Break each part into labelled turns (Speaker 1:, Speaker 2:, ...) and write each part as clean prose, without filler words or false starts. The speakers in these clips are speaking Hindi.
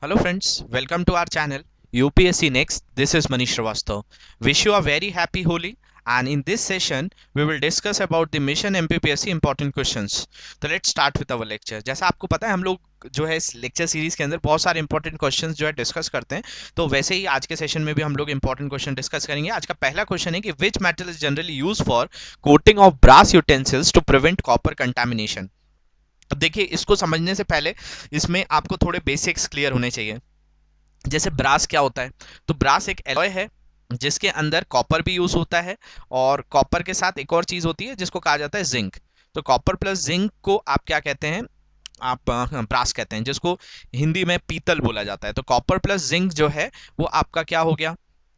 Speaker 1: Hello friends, welcome to our channel UPSC Next. This is Manish Srivastav. Wish you a very happy Holi, and in this session we will discuss about the Mission MPPSC important questions. तो let's start with our lecture. जैसा आपको पता है हम लोग जो है इस लेक्चर सीरीज के अंदर बहुत सारे इंपॉर्टेंट क्वेश्चंस जो है डिस्कस करते हैं, तो वैसे ही आज के सेशन में भी हम लोग इंपॉर्टेंट क्वेश्चन डिस्कस करेंगे। आज का पहला क्वेश्चन है कि which metal is generally use for coating of brass utensils to prevent copper contamination. अब देखिए, इसको समझने से पहले इसमें आपको थोड़े बेसिक्स क्लियर होने चाहिए। जैसे ब्रास क्या होता है, तो ब्रास एक एलॉय है जिसके अंदर कॉपर भी यूज होता है, और कॉपर के साथ एक और चीज होती है जिसको कहा जाता है जिंक। तो कॉपर प्लस जिंक को आप क्या कहते हैं, आप ब्रास कहते हैं, जिसको हिंदी में पीतल बोला जाता है। तो कॉपर प्लस जिंक जो है वो आपका क्या हो गया,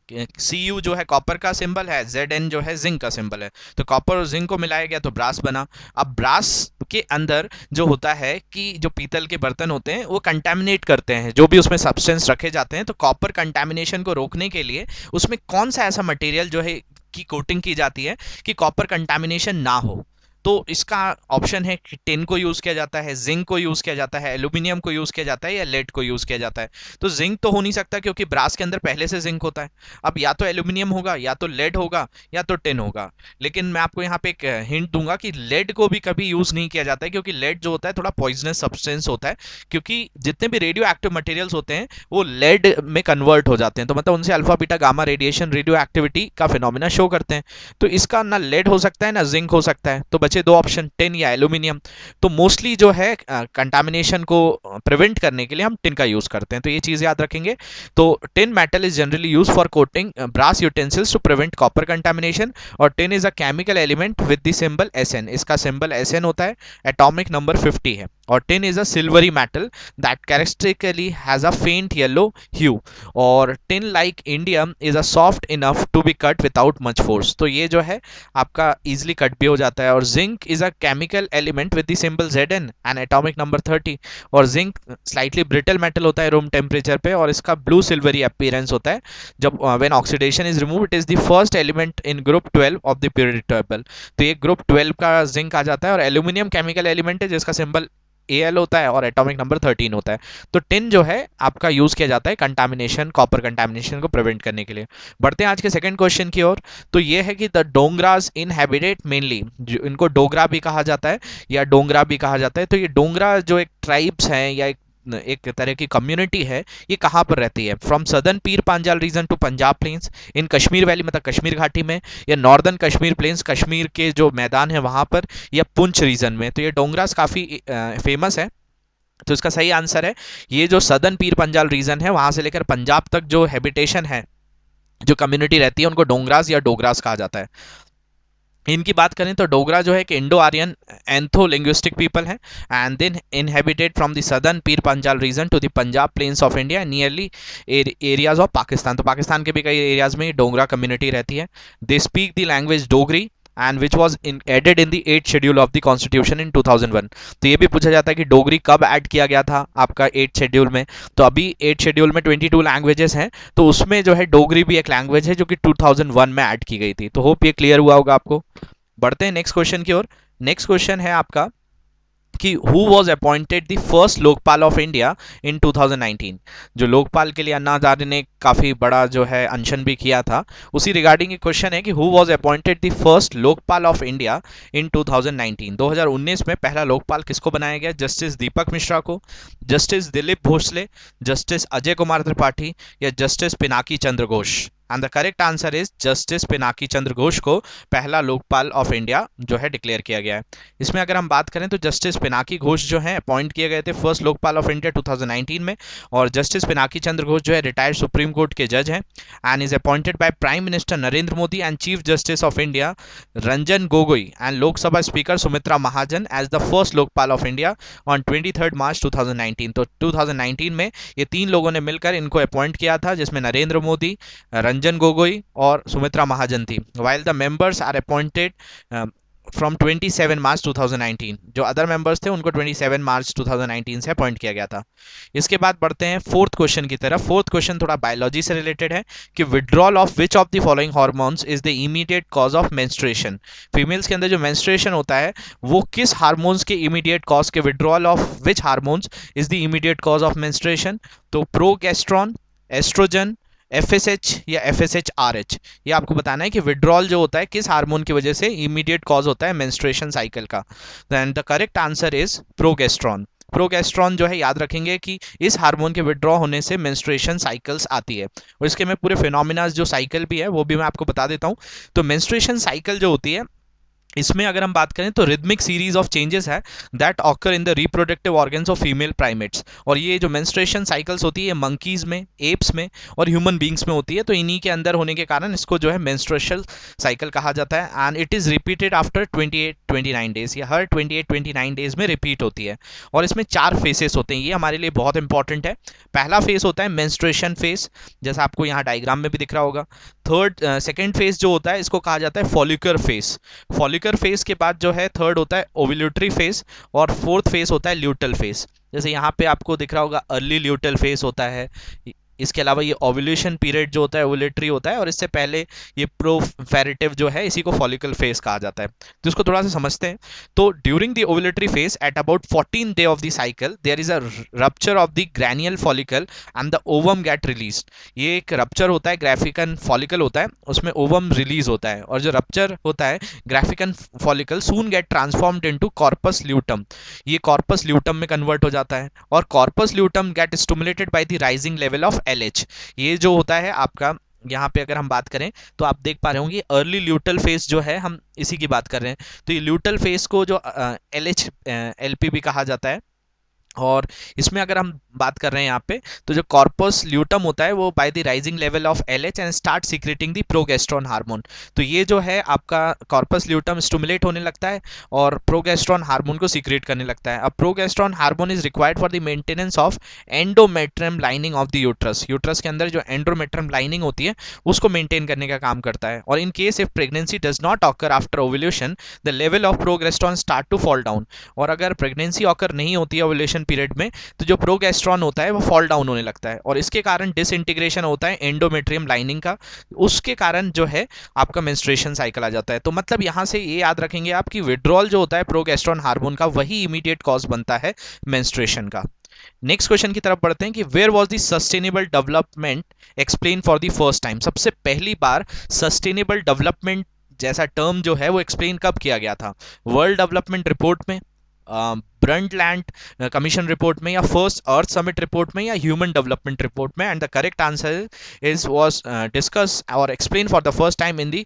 Speaker 1: Cu जो है कॉपर का सिंबल है, Zn जो है जिंक का सिंबल है, तो कॉपर और जिंक को मिलाया गया तो ब्रास बना। अब ब्रास के अंदर जो होता है कि जो पीतल के बर्तन होते हैं वो कंटेमिनेट करते हैं, जो भी उसमें सब्सटेंस रखे जाते हैं, तो कॉपर कंटेमिनेशन को रोकने के लिए उसमें कौन सा ऐसा मटेरियल जो है की कोटिंग की जाती है कि कॉपर कंटेमिनेशन ना हो। तो इसका ऑप्शन है कि टिन को यूज किया जाता है, जिंक को यूज किया जाता है, एल्यूमिनियम को यूज किया जाता है, या लेड को यूज किया जाता है। तो जिंक तो हो नहीं सकता क्योंकि ब्रास के अंदर पहले से जिंक होता है। अब या तो एल्यूमिनियम होगा, या तो लेड होगा, या तो टिन होगा। लेकिन मैं आपको यहाँ पे एक हिंट दूंगा कि लेड को भी कभी यूज नहीं किया जाता है, क्योंकि लेड जो होता है थोड़ा पॉइजनस सब्सटेंस होता है, क्योंकि जितने भी रेडियो एक्टिव मटेरियल्स होते हैं वो लेड में कन्वर्ट हो जाते हैं, तो मतलब उनसे alpha beta gamma radiation radio activity का फिनोमिना शो करते हैं। तो इसका ना लेड हो सकता है ना जिंक हो सकता है, तो बचे दो ऑप्शन, टिन या एल्यूमिनियम। तो मोस्टली जो है कंटामिनेशन को प्रिवेंट करने के लिए हम टिन का यूज करते हैं, तो ये चीज याद रखेंगे। तो tin metal is generally use for coating brass utensils to prevent copper contamination, और tin is a chemical element with the symbol Sn। इसका सिंबल Sn होता है, एटॉमिक नंबर 50 है। और tin is a silvery metal that characteristically has a faint yellow hue, और tin like indium is a soft enough to be cut without much force. तो ये जो है आपका इजीली कट भी हो जाता है। और zinc is a chemical element with the symbol Zn and atomic number 30, और जिंक स्लाइटली ब्रिटल मेटल होता है रूम टेम्परेचर पे, और इसका ब्लू सिल्वरी अपीयरेंस होता है। जब when oxidation is remove, it is the first element in group 12 of the periodic table. तो ये ग्रुप 12 का जिंक आ जाता है। और एल्यूमिनियम केमिकल एलिमेंट है जिसका सिंबल Al होता है और एटॉमिक नंबर 13 होता है। तो टिन जो है आपका यूज किया जाता है कंटामिनेशन, कॉपर कंटामिनेशन को प्रिवेंट करने के लिए। बढ़ते हैं आज के सेकंड क्वेश्चन की ओर। तो ये है कि द डोंगरास इनहेबिटेट मेनली, जो इनको डोगरा भी कहा जाता है या डोंगरा भी कहा जाता है। तो ये डोंगरा जो एक ट्राइब्स हैं या एक तरह की कम्युनिटी है, ये कहाँ पर रहती है? From southern Pir Panjal region to Punjab plains, in Kashmir valley मतलब कश्मीर घाटी में, या नॉर्दर्न कश्मीर प्लेन्स कश्मीर के जो मैदान है वहां पर, या पुंछ रीजन में। तो ये डोंगरास काफ़ी फेमस है। तो इसका सही आंसर है ये जो सदर्न पीर पंजाल रीजन है वहां से लेकर पंजाब तक जो हैबिटेशन है, जो कम्युनिटी रहती है, उनको डोंगरास या डोगरास कहा जाता है। इनकी बात करें तो डोगरा जो है कि Indo Aryan ethnolinguistic people है, and then inhabited from the southern Pir Panjal region to the Punjab plains of India nearly areas of Pakistan. तो पाकिस्तान के भी कई एरियाज में डोगरा कम्युनिटी रहती है। They speak the language Dogri and which was added in the 8th schedule of the constitution in 2001। तो ये भी पूछा जाता है कि डोगरी कब ऐड किया गया था आपका 8th शेड्यूल में। तो अभी 8th शेड्यूल में 22 लैंग्वेजेस हैं, तो उसमें जो है डोगरी भी एक लैंग्वेज है जो कि 2001 में ऐड की गई थी। तो होप ये क्लियर हुआ होगा आपको। बढ़ते हैं नेक्स्ट क्वेश्चन की ओर। नेक्स्ट क्वेश्चन है आपका कि who was appointed the first Lokpal of India in 2019। जो लोकपाल के लिए अन्ना हजारे ने काफी बड़ा जो है अनशन भी किया था, उसी रिगार्डिंग एक क्वेश्चन है कि who was appointed the first Lokpal of India in 2019। 2019 में पहला लोकपाल किसको बनाया गया? जस्टिस दीपक मिश्रा को, जस्टिस दिलीप भोसले, जस्टिस अजय कुमार त्रिपाठी, या justice Pinaki Chandra Ghosh. And the correct answer is justice Pinaki Chandra Ghosh को पहला लोकपाल ऑफ इंडिया जो है डिक्लेयर किया गया है। इसमें अगर हम बात करें तो जस्टिस पिनाकी घोष जो है अपॉइंट किए गए थे फर्स्ट लोकपाल ऑफ इंडिया 2019 में, और जस्टिस पिनाकी चंद्र घोष जो है रिटायर्ड सुप्रीम कोर्ट के जज हैं, and is appointed by prime minister Narendra Modi and chief justice of India Ranjan Gogoi and Lok Sabha speaker Sumitra Mahajan as the first Lokpal of India on 23 March 2019। तो 2019 में ये तीन लोगों ने मिलकर इनको अपॉइंट किया था, जिसमें नरेंद्र मोदी, रंजन गोगोई और सुमित्रा महाजन थी। While the members are appointed from 27 March 2019। जो अदर मेंबर्स थे उनको 27 मार्च 2019 से अपॉइंट किया गया था। इसके बाद बढ़ते हैं फोर्थ क्वेश्चन की तरफ। फोर्थ क्वेश्चन थोड़ा बायोलॉजी से रिलेटेड है कि withdrawal of which of the following hormones is the immediate cause of menstruation. Females के अंदर जो मेंस्ट्रुएशन होता है वो किस हार्मोन्स के इमीडिएट कॉज के, withdrawal of which hormones is the immediate cause of menstruation. तो प्रोगेस्ट्रॉन, एस्ट्रोजन, एफएसएच या एफएसएच-आरएच, ये आपको बताना है कि विड्रॉल जो होता है किस हार्मोन की वजह से इमीडिएट कॉज होता है मेंस्ट्रुएशन साइकिल का। Then the correct answer is progesterone. Progesterone जो है याद रखेंगे कि इस हार्मोन के विड्रॉ होने से मेंस्ट्रुएशन साइकिल्स आती है। और इसके मैं पूरे फिनोमिना जो साइकिल भी है वो भी मैं आपको बता देता हूँ। तो मेंस्ट्रुएशन साइकिल जो होती है इसमें अगर हम बात करें तो रिदमिक सीरीज ऑफ चेंजेस है that occur in the reproductive organs of female primates. और ये जो मेंस्ट्रुएशन साइकिल्स होती है मंकीज में, एप्स में और ह्यूमन बींग्स में होती है। तो इन्हीं के अंदर होने के कारण इसको जो है मेंस्ट्रुएशन साइकिल कहा जाता है। And it is repeated after 28-29 days, या हर 28-29 डेज में रिपीट होती है। और इसमें 4 फेसेस होते हैं, ये हमारे लिए बहुत इंपॉर्टेंट है। पहला फेस होता है मेंस्ट्रुएशन फेस, जैसा आपको यहाँ डायग्राम में भी दिख रहा होगा। सेकेंड फेस जो होता है इसको कहा जाता है फॉलिकुलर फेस। फॉलिकुलर फेस के बाद जो है थर्ड होता है ओव्यूलेटरी फेस, और फोर्थ फेस होता है ल्यूटल फेस। जैसे यहाँ पे आपको दिख रहा होगा अर्ली ल्यूटल फेस होता है। इसके अलावा ये ओव्यूलेशन पीरियड जो होता है ओव्यूलेटरी होता है, और इससे पहले ये प्रोफेरेटिव जो है इसी को फॉलिकल फेस कहा जाता है। तो इसको थोड़ा सा समझते हैं। तो during the ovulatory phase at about 14 day of the cycle there is a rupture of the graafian follicle and the ovum get release. ये एक रप्चर होता है, ग्राफिकन फॉलिकल होता है, उसमें ओवम रिलीज होता है। और जो रप्चर होता है graafian follicle soon get transformed into corpus luteum, ये कॉर्पस ल्यूटम में कन्वर्ट हो जाता है। और corpus luteum get stimulated by the rising level of LH। ये जो होता है आपका, यहाँ पे अगर हम बात करें तो आप देख पा रहे होंगे अर्ली ल्यूटल फेस जो है, हम इसी की बात कर रहे हैं। तो ये ल्यूटल फेस को जो LH LP भी कहा जाता है। और इसमें अगर हम बात कर रहे हैं यहाँ पे, तो जो कॉर्पस ल्यूटम होता है वो bye the rising level of LH and start secreting the progesterone hormone. तो ये जो है आपका कॉर्पस ल्यूटम स्टिमुलेट होने लगता है और प्रोगेस्ट्रॉन हार्मोन को सीक्रेट करने लगता है। अब progesterone hormone is required for the maintenance of endometrium lining of the uterus. Uterus के अंदर जो एंडोमेट्रियम लाइनिंग होती है उसको मेंटेन करने का काम करता है। और in case if pregnancy does not occur after ovulation the level of progesterone start to fall down. और अगर प्रेगनेंसी ऑकर नहीं होती है ओव्यूलेशन पीरियड में, तो जो प्रोगेस्ट्रॉन होता है वो फॉल डाउन होने लगता है, और इसके कारण डिसइंटीग्रेशन होता है एंडोमेट्रियम लाइनिंग का। उसके कारण जो है आपका मेंस्ट्रुएशन साइकिल आ जाता है। तो मतलब यहां से ये याद रखेंगे आप कि विड्रॉल जो होता है प्रोगेस्ट्रॉन हार्मोन का, वही इमीडिएट कॉज बनता है मेंस्ट्रुएशन का। नेक्स्ट क्वेश्चन की तरफ बढ़ते हैं कि where was the sustainable development explain for the first time. सबसे पहली बार सस्टेनेबल डेवलपमेंट जैसा टर्म जो है वो एक्सप्लेन कब किया गया था? वर्ल्ड डेवलपमेंट रिपोर्ट में, ब्रंटलैंड कमीशन रिपोर्ट में, या फर्स्ट अर्थ समिट रिपोर्ट में, या ह्यूमन डेवलपमेंट रिपोर्ट में? And the correct answer is was discuss और explain for the first time in the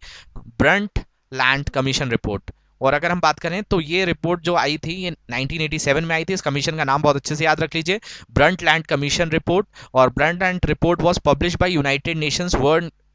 Speaker 1: Brundtland commission report. और अगर हम बात करें तो ये रिपोर्ट जो आई थी ये 1987 में आई थी। इस कमीशन का नाम बहुत अच्छे से याद रख लीजिए, ब्रंटलैंड कमीशन रिपोर्ट। और Brundtland report was published by United Nations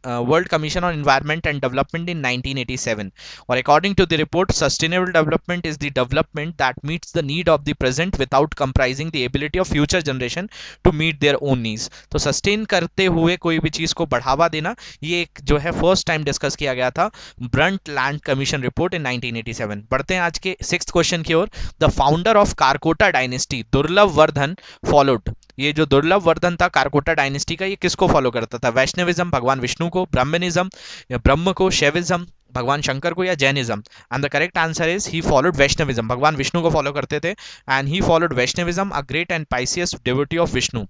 Speaker 1: world commission on environment and development in 1987। और according to the report sustainable development is the development that meets the need of the present without compromising the ability of future generation to meet their own needs. तो सस्टेन करते हुए कोई भी चीज को बढ़ावा देना, ये एक जो है फर्स्ट टाइम डिस्कस किया गया था ब्रंटलैंड कमीशन रिपोर्ट इन 1987। बढ़ते हैं आज के 6th क्वेश्चन की ओर। The founder of Karkota dynasty Durlabh Vardhan followed. ये जो दुर्लभ वर्धन था कारकोटा डायनेस्टी का, ये किसको फॉलो करता था? वैष्णविज्म भगवान विष्णु को, ब्राह्मणिज्म या ब्रह्म को, शैविज्म भगवान शंकर को, या Jainism? And the correct answer is he followed Vaishnavism. भगवान विष्णु को फॉलो करते थे and he followed Vaishnavism, a great and pious devotee of Vishnu.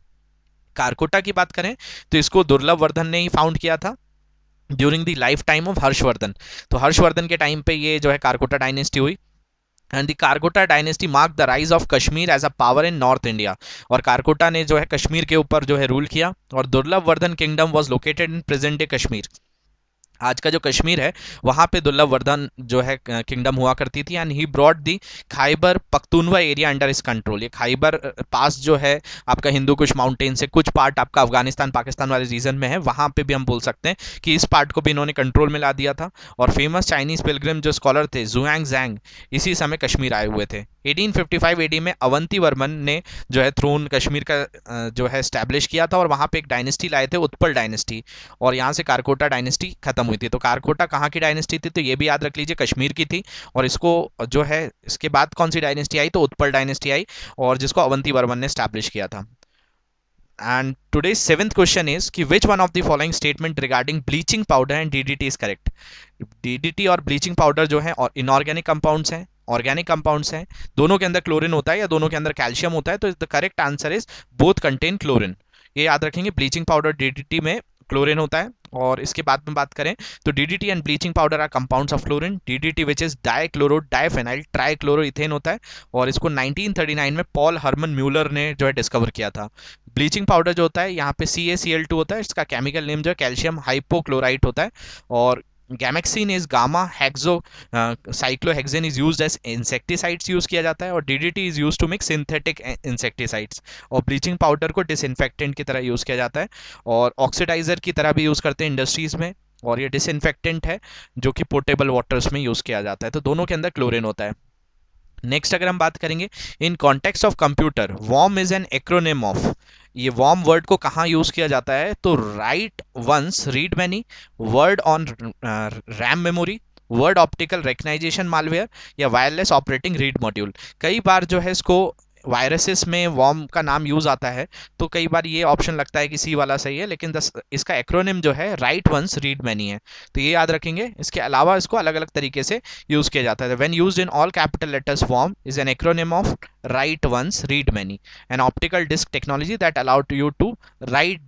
Speaker 1: Karkota की बात करें तो इसको दुर्लभ वर्धन ने ही फाउंड किया था during the life time of Harshvardhan. तो हर्षवर्धन के टाइम पे ये जो है कारकोटा डायनेस्टी हुई। And the Karkota dynasty mark the rise of Kashmir as a power in north India. और कारकोटा ने जो है कश्मीर के ऊपर जो है रूल किया। और दुर्लभ Vardhan kingdom was located in present day Kashmir. आज का जो कश्मीर है वहां पे दुर्लभ वर्धन जो है किंगडम हुआ करती थी। And he brought the Khyber Pakhtunkhwa area under इस कंट्रोल। ये खाइबर पास जो है आपका हिंदू कुश माउंटेन से कुछ पार्ट आपका अफगानिस्तान पाकिस्तान वाले रीजन में है, वहां पे भी हम बोल सकते हैं कि इस पार्ट को भी इन्होंने कंट्रोल में ला दिया था। और फेमस चाइनीज पिलग्रिम जो स्कॉलर थे जुआंग जैंग, इसी समय कश्मीर आए हुए थे। 1855 एडी में अवंती वर्मन ने जो है थ्रोन कश्मीर का जो है स्टैब्लिश किया था, और वहां पे एक डायनेस्टी लाए थे उत्पल डायनेस्टी, और यहाँ से कारकोटा डायनेस्टी खत्म खत्म हुई थी। तो कारकोटा कहाँ की डायनेस्टी थी, तो ये भी याद रख लीजिए कश्मीर की थी। और इसको जो है इसके बाद कौन सी डायनेस्टी आई, तो उत्पल डायनेस्टी आई, और जिसको अवंती वर्मन ने स्टैब्लिश किया था। And today's seventh question is कि which one of the following statement regarding bleaching powder and DDT is correct? DDT और bleaching powder जो है और इनऑर्गेनिक कंपाउंड्स हैं, ऑर्गेनिक कंपाउंड्स हैं, दोनों के अंदर क्लोरीन होता है या दोनों के अंदर कैल्शियम होता है, तो the correct answer is both contain chlorine. ये याद रखेंगे, ब्लीचिंग पाउडर डीडीटी में क्लोरीन होता है। और इसके बाद में बात करें तो DDT and bleaching powder are compounds of chlorine. DDT which is dichloro diphenyl trichloroethane होता है, और इसको 1939 में पॉल हरमन म्यूलर ने जो है डिस्कवर किया था। ब्लीचिंग पाउडर जो होता है यहाँ पे CaCl2 होता है, इसका केमिकल नेम जो है कैल्शियम हाइपोक्लोराइट होता है। और gammexane is gamma hexa cyclohexane is used as insecticides use किया जाता है, और DDT is used to make synthetic insecticides. और ब्लीचिंग पाउडर को डिसइंफेक्टेंट की तरह यूज किया जाता है, और ऑक्सीडाइजर की तरह भी यूज करते हैं इंडस्ट्रीज में, और ये डिसइंफेक्टेंट है जो कि पोर्टेबल वाटर्स में यूज किया जाता है। तो दोनों के अंदर क्लोरीन होता है। नेक्स्ट अगर हम बात करेंगे in context of computer, worm is an acronym of. ये वॉर्म वर्ड को कहाँ यूज किया जाता है, तो write once read many, word on RAM memory, word optical recognition malware, या वायरलेस ऑपरेटिंग रीड मॉड्यूल। कई बार जो है इसको वायरसेस में वॉर्म का नाम यूज आता है, तो कई बार ये ऑप्शन लगता है कि सी वाला सही है, लेकिन इसका एक्रोनिम जो है राइट वंस रीड मैनी है, तो ये याद रखेंगे। इसके अलावा इसको अलग अलग तरीके से यूज किया जाता है। When used in all capital letters, warm is an acronym of write once read many, an optical disk technology that allowed you to write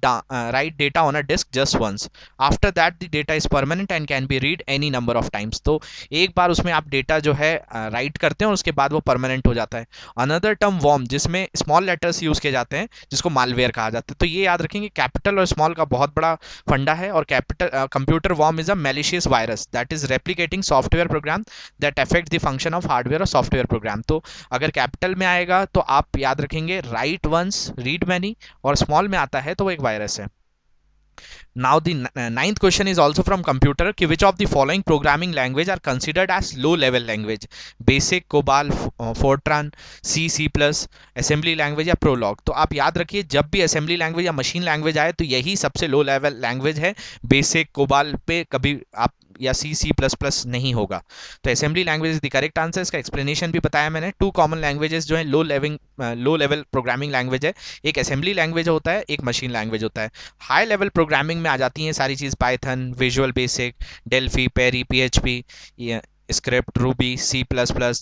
Speaker 1: data on a disk just once. After that the data is permanent and can be read any number of times. तो एक बार उसमें आप डेटा जो है राइट करते हैं और उसके बाद वो परमानेंट हो जाता है। अनदर टर्म वॉर्म, जिसमें स्मॉल लेटर्स यूज किए जाते हैं, जिसको मालवेयर कहा जाता है। तो ये याद रखेंगे, कैपिटल और स्मॉल का बहुत बड़ा फंडा है। और capital computer worm is a malicious virus that is replicating software program that affect the function of hardware और सॉफ्टवेयर प्रोग्राम। तो अगर कैपिटल में आएगा तो आप याद रखेंगे राइट वंस रीड मैनी, और स्मॉल में आता है तो वो एक वायरस है। Now the ninth question is also from computer कि which of the following programming language are considered as low level language? Basic, COBOL, Fortran, C++, assembly language या Prolog। तो आप याद रखिए, जब भी assembly language या machine language आए तो यही सबसे low level language है। Basic, COBOL पे कभी आप या C++ नहीं होगा। तो assembly language is the correct answer. इसका एक्सप्लेनेशन भी बताया मैंने। टू कॉमन लैंग्वेजेस जो है लो लेवल प्रोग्रामिंग लैंग्वेज है, एक असेंबली लैंग्वेज होता है, एक मशीन लैंग्वेज होता है। हाई लेवल प्रोग्रामिंग में आ जाती हैं सारी चीज़, Python, visual basic, Delphi, Perl, PHP, script, Ruby, C++,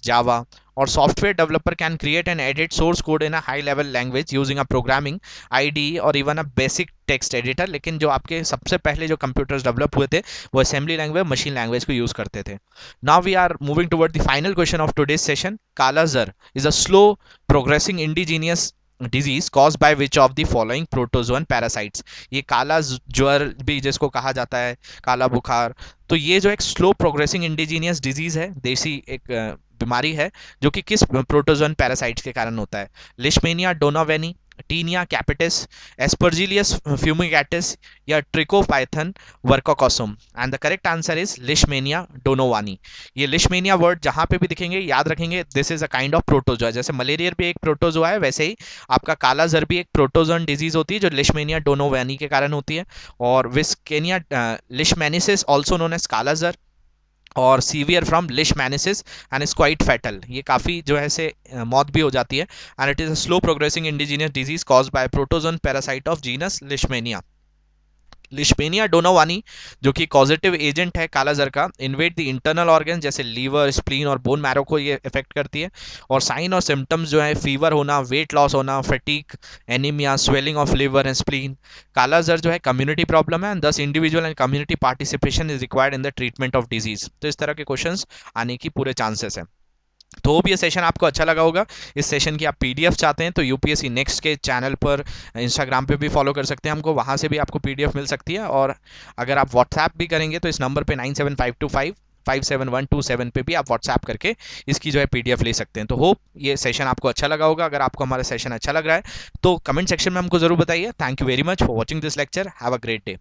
Speaker 1: Java. और software developer can create and edit source code in a high level language using a programming IDE और even a basic text editor. लेकिन जो आपके सबसे पहले जो कंप्यूटर्स डेवलप हुए थे वो असेंबली लैंग्वेज, मशीन लैंग्वेज को यूज करते थे। Now we are moving toward the final question of today's session. Kala azar is a slow progressing indigenous disease cause by which of the following protozoan parasites. ये काला ज्वर भी जिसको कहा जाता है, काला बुखार, तो ये जो एक स्लो प्रोग्रेसिंग इंडिजीनियस डिजीज है, देसी एक बीमारी है, जो कि किस प्रोटोजोअन पैरासाइट्स के कारण होता है? लिशमेनिया डोनावेनी, टीनिया कैपिटिस, एस्परजिलियस फ्यूमिगेटिस, या trichophyton verrucosum. And the correct answer is leishmania donovani. ये लिशमेनिया वर्ड जहां पे भी दिखेंगे याद रखेंगे, this is a kind of protozoa. जैसे मलेरिया भी एक प्रोटोजोआ है, वैसे ही आपका काला जर भी एक प्रोटोजोन डिजीज होती है जो लिशमेनिया डोनोवानी के कारण होती है। और विस्केनिया leishmaniasis also known as kala azar, और severe from leishmaniasis and is quite fatal. ये काफ़ी जो है से मौत भी हो जाती है। And it is a slow progressing indigenous disease caused by protozoan parasite of genus लिशमेनिया। लिशमेनिया donovani जो कि कॉजेटिव एजेंट है काला जर का, इन्वेड द इंटरनल ऑर्गन जैसे लीवर, स्प्लीन और बोन मैरो को ये इफेक्ट करती है। और साइन और सिम्टम्स जो है फीवर होना, वेट लॉस होना, fatigue, anaemia, swelling of liver and spleen. काला जर जो है कम्युनिटी प्रॉब्लम है, एंड दस individual and community participation is required in the treatment of disease. तो इस तरह के क्वेश्चंस आने की पूरे चांसेस है। तो होप ये सेशन आपको अच्छा लगा होगा। इस सेशन की आप PDF चाहते हैं तो UPSC नेक्स्ट के चैनल पर, इंस्टाग्राम पे भी फॉलो कर सकते हैं हमको, वहाँ से भी आपको PDF मिल सकती है। और अगर आप व्हाट्सएप भी करेंगे तो इस नंबर पे 9752557127 पे भी आप व्हाट्सएप करके इसकी जो है PDF ले सकते हैं। तो होप ये सेशन आपको अच्छा लगा होगा। अगर आपको हमारा सेशन अच्छा लग रहा है तो कमेंट सेक्शन में हमको जरूर बताइए। Thank you very much for watching this lecture. Have a great day.